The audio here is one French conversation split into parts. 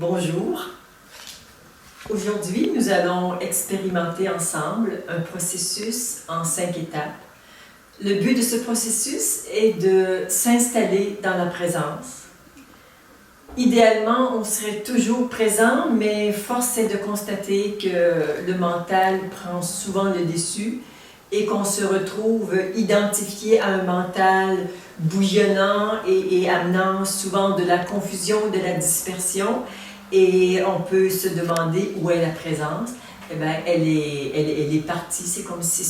Bonjour. Aujourd'hui, nous allons expérimenter ensemble un processus en 5 étapes. Le but de ce processus est de s'installer dans la présence. Idéalement, on serait toujours présent, mais force est de constater que le mental prend souvent le dessus et qu'on se retrouve identifié à un mental bouillonnant et amenant souvent de la confusion, de la dispersion. Et on peut se demander où est la présence. Eh bien, elle est partie. C'est comme si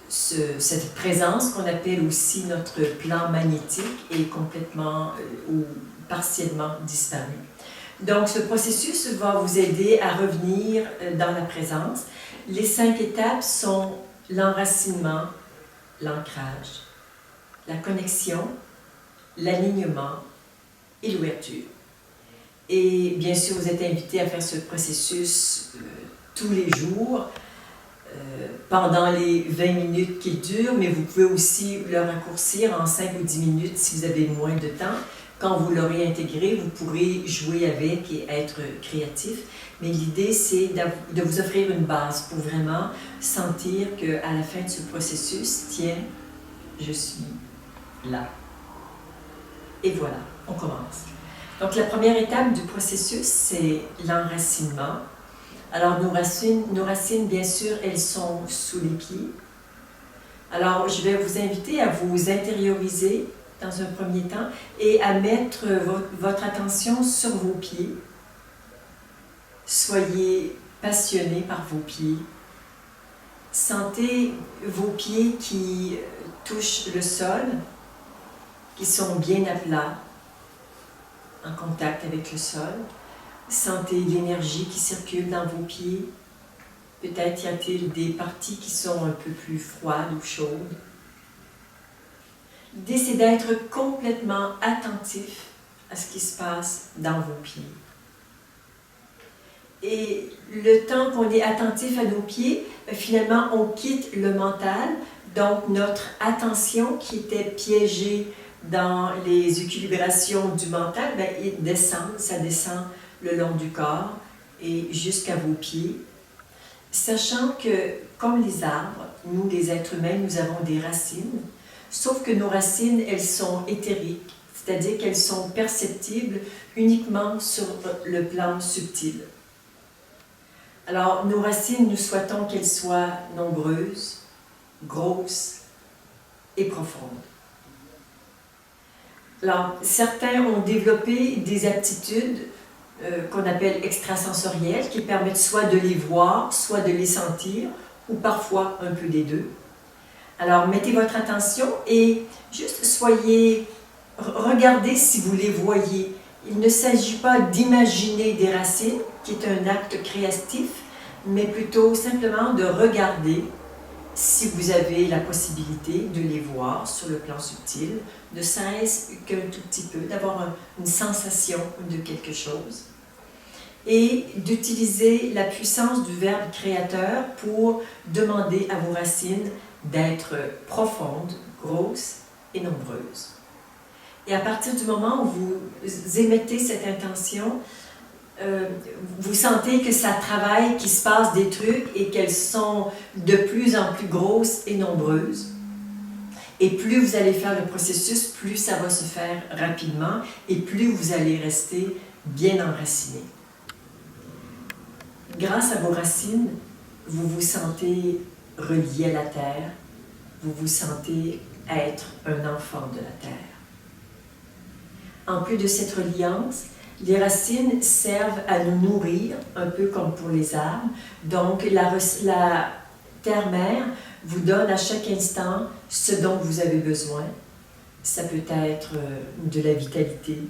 cette présence qu'on appelle aussi notre plan magnétique est complètement ou partiellement disparu. Donc, ce processus va vous aider à revenir dans la présence. Les 5 étapes sont l'enracinement, l'ancrage, la connexion, l'alignement et l'ouverture. Et bien sûr, vous êtes invité à faire ce processus tous les jours, pendant les 20 minutes qu'il dure, mais vous pouvez aussi le raccourcir en 5 ou 10 minutes si vous avez moins de temps. Quand vous l'aurez intégré, vous pourrez jouer avec et être créatif. Mais l'idée, c'est de vous offrir une base pour vraiment sentir qu'à la fin de ce processus, tiens, je suis là. Et voilà, on commence. Donc, la première étape du processus, c'est l'enracinement. Alors, nos racines, bien sûr, elles sont sous les pieds. Alors, je vais vous inviter à vous intérioriser dans un premier temps et à mettre votre attention sur vos pieds. Soyez passionné par vos pieds. Sentez vos pieds qui touchent le sol, qui sont bien à plat, en contact avec le sol. Sentez l'énergie qui circule dans vos pieds. Peut-être y a-t-il des parties qui sont un peu plus froides ou chaudes. L'idée, c'est d'être complètement attentif à ce qui se passe dans vos pieds. Et le temps qu'on est attentif à nos pieds, finalement, on quitte le mental. Donc, notre attention qui était piégée dans les équilibrations du mental, ça descend le long du corps et jusqu'à vos pieds. Sachant que, comme les arbres, nous, les êtres humains, nous avons des racines, sauf que nos racines, elles sont éthériques, c'est-à-dire qu'elles sont perceptibles uniquement sur le plan subtil. Alors, nos racines, nous souhaitons qu'elles soient nombreuses, grosses et profondes. Alors, certains ont développé des aptitudes qu'on appelle extrasensorielles, qui permettent soit de les voir, soit de les sentir, ou parfois un peu des deux. Alors, mettez votre attention et juste regardez si vous les voyez. Il ne s'agit pas d'imaginer des racines, qui est un acte créatif, mais plutôt simplement de regarder si vous avez la possibilité de les voir sur le plan subtil, ne serait-ce qu'un tout petit peu, d'avoir une sensation de quelque chose, et d'utiliser la puissance du verbe créateur pour demander à vos racines d'être profondes, grosses et nombreuses. Et à partir du moment où vous émettez cette intention, vous sentez que ça travaille, qu'il se passe des trucs et qu'elles sont de plus en plus grosses et nombreuses. Et plus vous allez faire le processus, plus ça va se faire rapidement et plus vous allez rester bien enraciné. Grâce à vos racines, vous vous sentez relié à la terre, vous vous sentez être un enfant de la terre. En plus de cette reliance, les racines servent à nous nourrir, un peu comme pour les arbres. Donc, la terre-mère vous donne à chaque instant ce dont vous avez besoin. Ça peut être de la vitalité,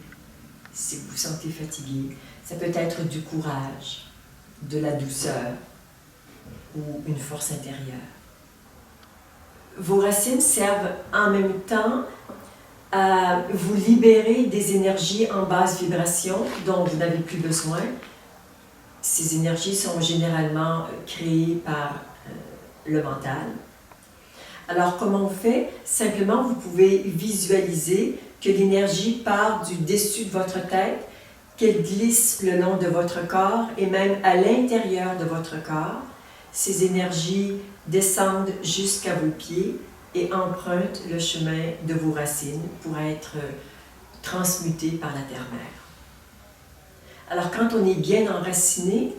si vous vous sentez fatigué. Ça peut être du courage, de la douceur ou une force intérieure. Vos racines servent en même temps à vous libérer des énergies en basse vibration dont vous n'avez plus besoin. Ces énergies sont généralement créées par le mental. Alors, comment on fait? Simplement, vous pouvez visualiser que l'énergie part du dessus de votre tête qu'elles glissent le long de votre corps et même à l'intérieur de votre corps. Ces énergies descendent jusqu'à vos pieds et empruntent le chemin de vos racines pour être transmutées par la terre-mère. Alors quand on est bien enraciné,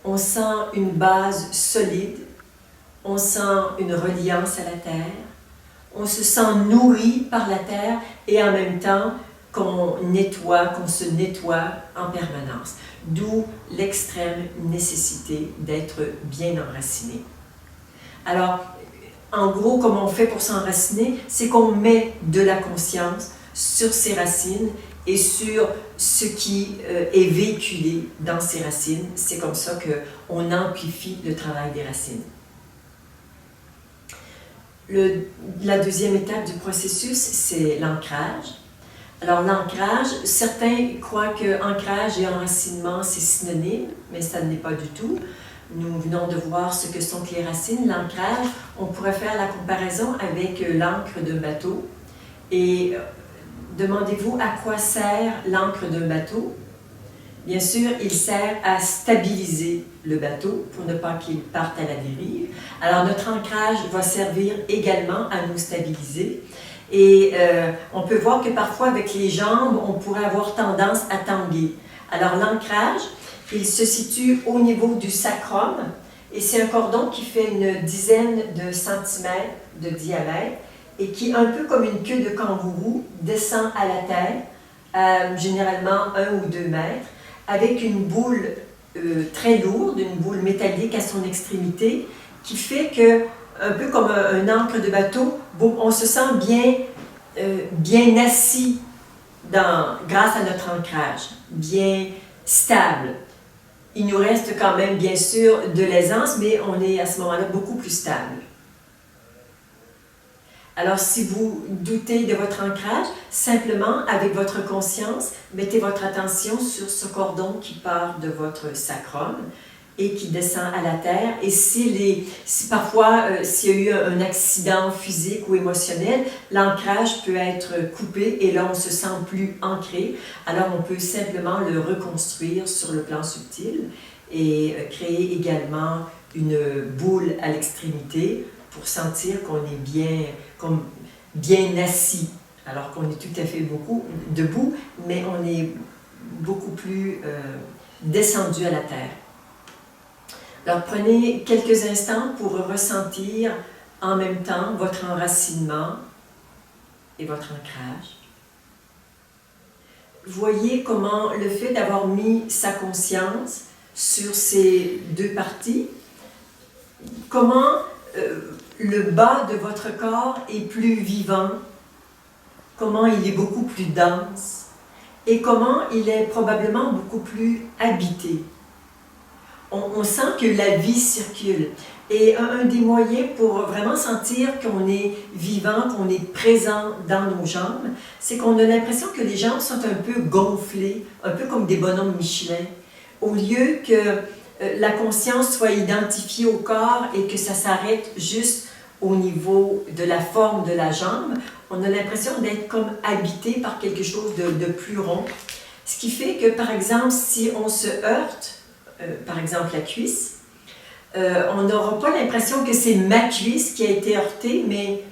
on sent une base solide, on sent une reliance à la terre, on se sent nourri par la terre et en même temps qu'on se nettoie en permanence. D'où l'extrême nécessité d'être bien enraciné. Alors, en gros, comment on fait pour s'enraciner? C'est qu'on met de la conscience sur ses racines et sur ce qui est véhiculé dans ces racines. C'est comme ça qu'on amplifie le travail des racines. La deuxième étape du processus, c'est l'ancrage. Alors l'ancrage, certains croient que ancrage et enracinement, c'est synonyme, mais ça ne l'est pas du tout. Nous venons de voir ce que sont les racines. L'ancrage, on pourrait faire la comparaison avec l'ancre d'un bateau. Et demandez-vous à quoi sert l'ancre d'un bateau? Bien sûr, il sert à stabiliser le bateau pour ne pas qu'il parte à la dérive. Alors notre ancrage va servir également à nous stabiliser. Et on peut voir que parfois avec les jambes, on pourrait avoir tendance à tanguer. Alors l'ancrage, il se situe au niveau du sacrum et c'est un cordon qui fait une dizaine de centimètres de diamètre et qui, un peu comme une queue de kangourou, descend à la tête, généralement 1 ou 2 mètres, avec une boule très lourde, une boule métallique à son extrémité, qui fait que, un peu comme un ancre de bateau, on se sent bien assis grâce à notre ancrage, bien stable. Il nous reste quand même, bien sûr, de l'aisance, mais on est à ce moment-là beaucoup plus stable. Alors, si vous doutez de votre ancrage, simplement, avec votre conscience, mettez votre attention sur ce cordon qui part de votre sacrum et qui descend à la terre. Et si parfois, s'il y a eu un accident physique ou émotionnel, l'ancrage peut être coupé et là, on se sent plus ancré. Alors, on peut simplement le reconstruire sur le plan subtil et créer également une boule à l'extrémité pour sentir qu'on est bien assis, alors qu'on est tout à fait debout, mais on est beaucoup plus descendu à la terre. Alors prenez quelques instants pour ressentir en même temps votre enracinement et votre ancrage. Voyez comment le fait d'avoir mis sa conscience sur ces deux parties, comment le bas de votre corps est plus vivant, comment il est beaucoup plus dense et comment il est probablement beaucoup plus habité. On sent que la vie circule. Et un des moyens pour vraiment sentir qu'on est vivant, qu'on est présent dans nos jambes, c'est qu'on a l'impression que les jambes sont un peu gonflées, un peu comme des bonhommes Michelin. Au lieu que la conscience soit identifiée au corps et que ça s'arrête juste au niveau de la forme de la jambe, on a l'impression d'être comme habité par quelque chose de plus rond. Ce qui fait que, par exemple, si on se heurte, par exemple la cuisse, on n'aura pas l'impression que c'est ma cuisse qui a été heurtée, mais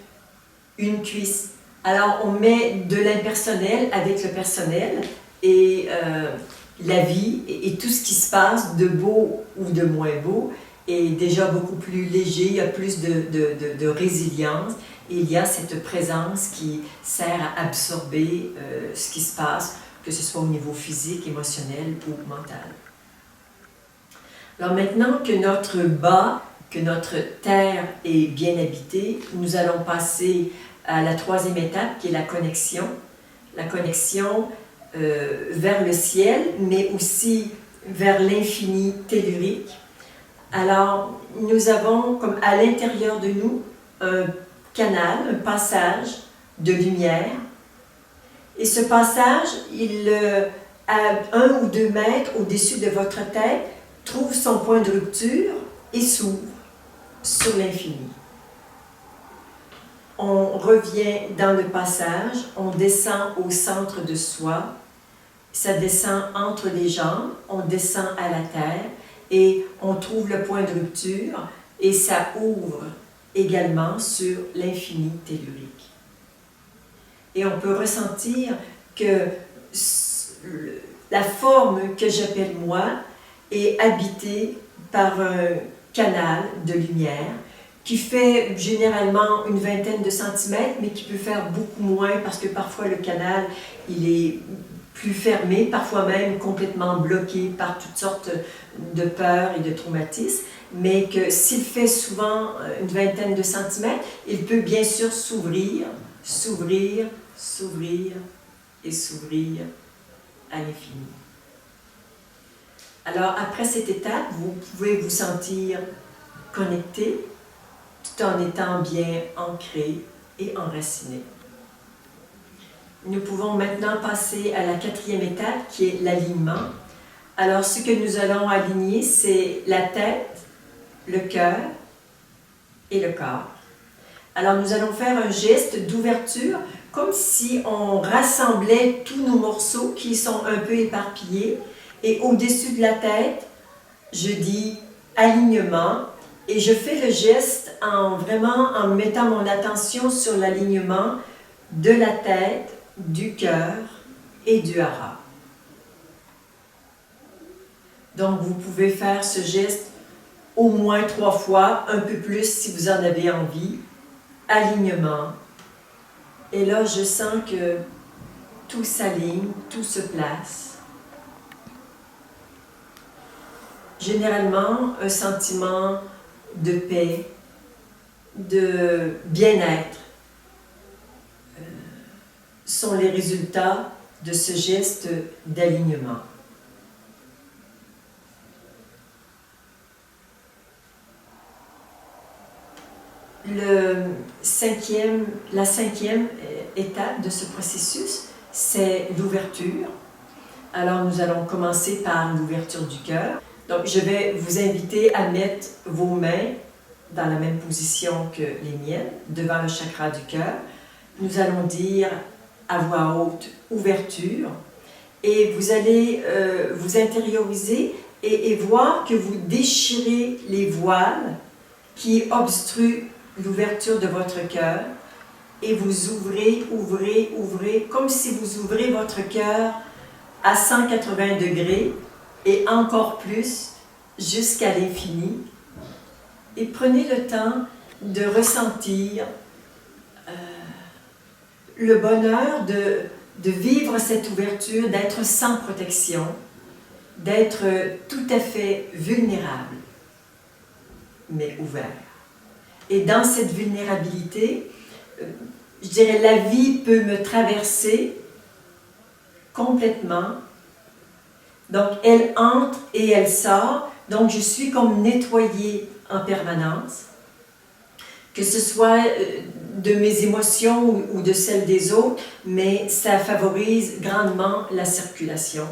une cuisse. Alors, on met de l'impersonnel avec le personnel et la vie et tout ce qui se passe, de beau ou de moins beau, est déjà beaucoup plus léger, il y a plus de résilience et il y a cette présence qui sert à absorber ce qui se passe, que ce soit au niveau physique, émotionnel ou mental. Alors maintenant que notre bas, que notre terre est bien habitée, nous allons passer à la troisième étape qui est la connexion. La connexion vers le ciel, mais aussi vers l'infini tellurique. Alors, nous avons comme à l'intérieur de nous un canal, un passage de lumière. Et ce passage, à 1 ou 2 mètres au-dessus de votre tête, trouve son point de rupture et s'ouvre sur l'infini. On revient dans le passage, on descend au centre de soi Ça descend entre les jambes, on descend à la terre et on trouve le point de rupture et ça ouvre également sur l'infini tellurique. Et on peut ressentir que la forme que j'appelle moi est habitée par un canal de lumière qui fait généralement une vingtaine de centimètres, mais qui peut faire beaucoup moins parce que parfois le canal il est plus fermé, parfois même complètement bloqué par toutes sortes de peurs et de traumatismes, mais que s'il fait souvent une vingtaine de centimètres, il peut bien sûr s'ouvrir, s'ouvrir, s'ouvrir et s'ouvrir à l'infini. Alors, après cette étape, vous pouvez vous sentir connecté tout en étant bien ancré et enraciné. Nous pouvons maintenant passer à la quatrième étape qui est l'alignement. Alors, ce que nous allons aligner, c'est la tête, le cœur et le corps. Alors, nous allons faire un geste d'ouverture comme si on rassemblait tous nos morceaux qui sont un peu éparpillés. Et au-dessus de la tête, je dis alignement et je fais le geste en mettant mon attention sur l'alignement de la tête, du cœur et du hara. Donc, vous pouvez faire ce geste au moins 3 fois, un peu plus si vous en avez envie. Alignement. Et là, je sens que tout s'aligne, tout se place. Généralement, un sentiment de paix, de bien-être sont les résultats de ce geste d'alignement. La cinquième étape de ce processus, c'est l'ouverture. Alors, nous allons commencer par l'ouverture du cœur. Donc, je vais vous inviter à mettre vos mains dans la même position que les miennes, devant le chakra du cœur. Nous allons dire à voix haute « ouverture » et vous allez vous intérioriser et voir que vous déchirez les voiles qui obstruent l'ouverture de votre cœur et vous ouvrez, ouvrez, ouvrez, comme si vous ouvrez votre cœur à 180 degrés et encore plus jusqu'à l'infini. Et prenez le temps de ressentir le bonheur de vivre cette ouverture, d'être sans protection, d'être tout à fait vulnérable, mais ouvert. Et dans cette vulnérabilité, je dirais, la vie peut me traverser complètement. Donc, elle entre et elle sort. Donc, je suis comme nettoyée en permanence. Que ce soit de mes émotions ou de celles des autres, mais ça favorise grandement la circulation.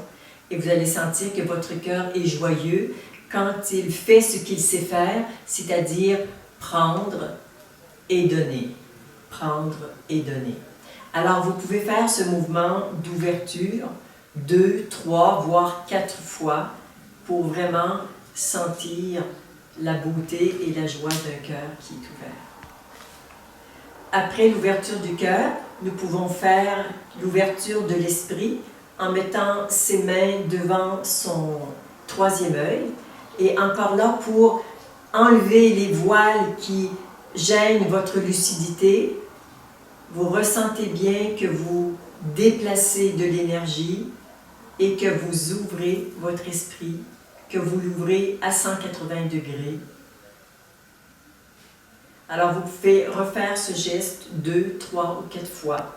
Et vous allez sentir que votre cœur est joyeux quand il fait ce qu'il sait faire, c'est-à-dire prendre et donner. Prendre et donner. Alors, vous pouvez faire ce mouvement d'ouverture 2, 3, voire 4 fois pour vraiment sentir la beauté et la joie d'un cœur qui est ouvert. Après l'ouverture du cœur, nous pouvons faire l'ouverture de l'esprit en mettant ses mains devant son troisième œil et encore là pour enlever les voiles qui gênent votre lucidité. Vous ressentez bien que vous déplacez de l'énergie et que vous ouvrez votre esprit, que vous l'ouvrez à 180 degrés. Alors, vous pouvez refaire ce geste 2, 3 ou 4 fois.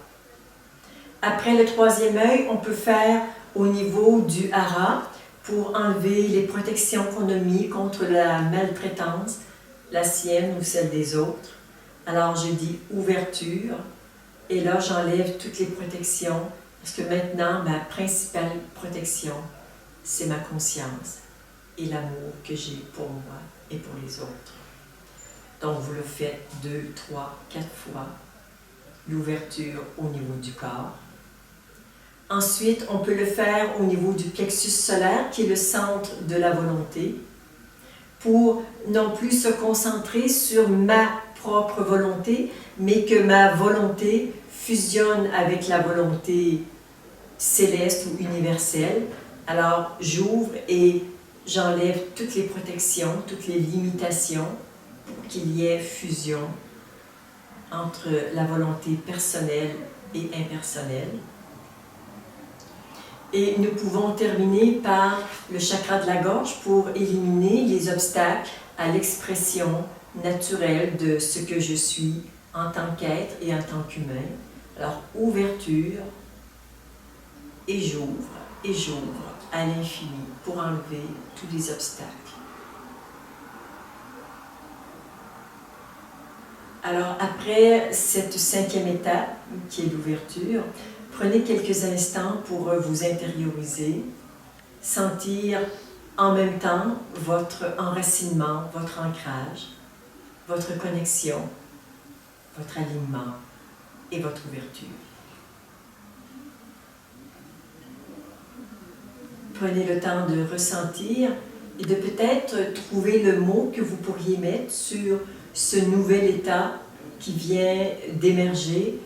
Après le troisième œil, on peut faire au niveau du hara pour enlever les protections qu'on a mises contre la maltraitance, la sienne ou celle des autres. Alors, je dis ouverture et là, j'enlève toutes les protections parce que maintenant, ma principale protection, c'est ma conscience et l'amour que j'ai pour moi et pour les autres. Donc, vous le faites 2, 3, 4 fois. L'ouverture au niveau du corps. Ensuite, on peut le faire au niveau du plexus solaire, qui est le centre de la volonté, pour non plus se concentrer sur ma propre volonté, mais que ma volonté fusionne avec la volonté céleste ou universelle. Alors, j'ouvre et j'enlève toutes les protections, toutes les limitations pour qu'il y ait fusion entre la volonté personnelle et impersonnelle. Et nous pouvons terminer par le chakra de la gorge pour éliminer les obstacles à l'expression naturelle de ce que je suis en tant qu'être et en tant qu'humain. Alors, ouverture, et j'ouvre à l'infini pour enlever tous les obstacles. Alors, après cette 5e étape, qui est l'ouverture, prenez quelques instants pour vous intérioriser, sentir en même temps votre enracinement, votre ancrage, votre connexion, votre alignement et votre ouverture. Prenez le temps de ressentir et de peut-être trouver le mot que vous pourriez mettre sur ce nouvel état qui vient d'émerger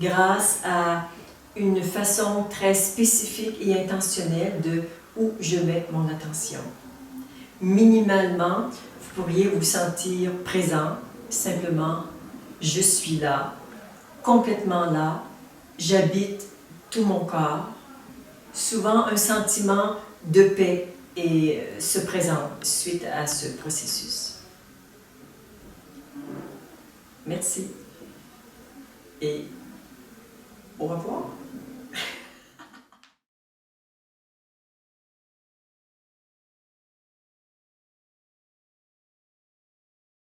grâce à une façon très spécifique et intentionnelle de où je mets mon attention. Minimalement, vous pourriez vous sentir présent, simplement, je suis là, complètement là, j'habite tout mon corps. Souvent, un sentiment de paix se présente suite à ce processus. Merci et au revoir.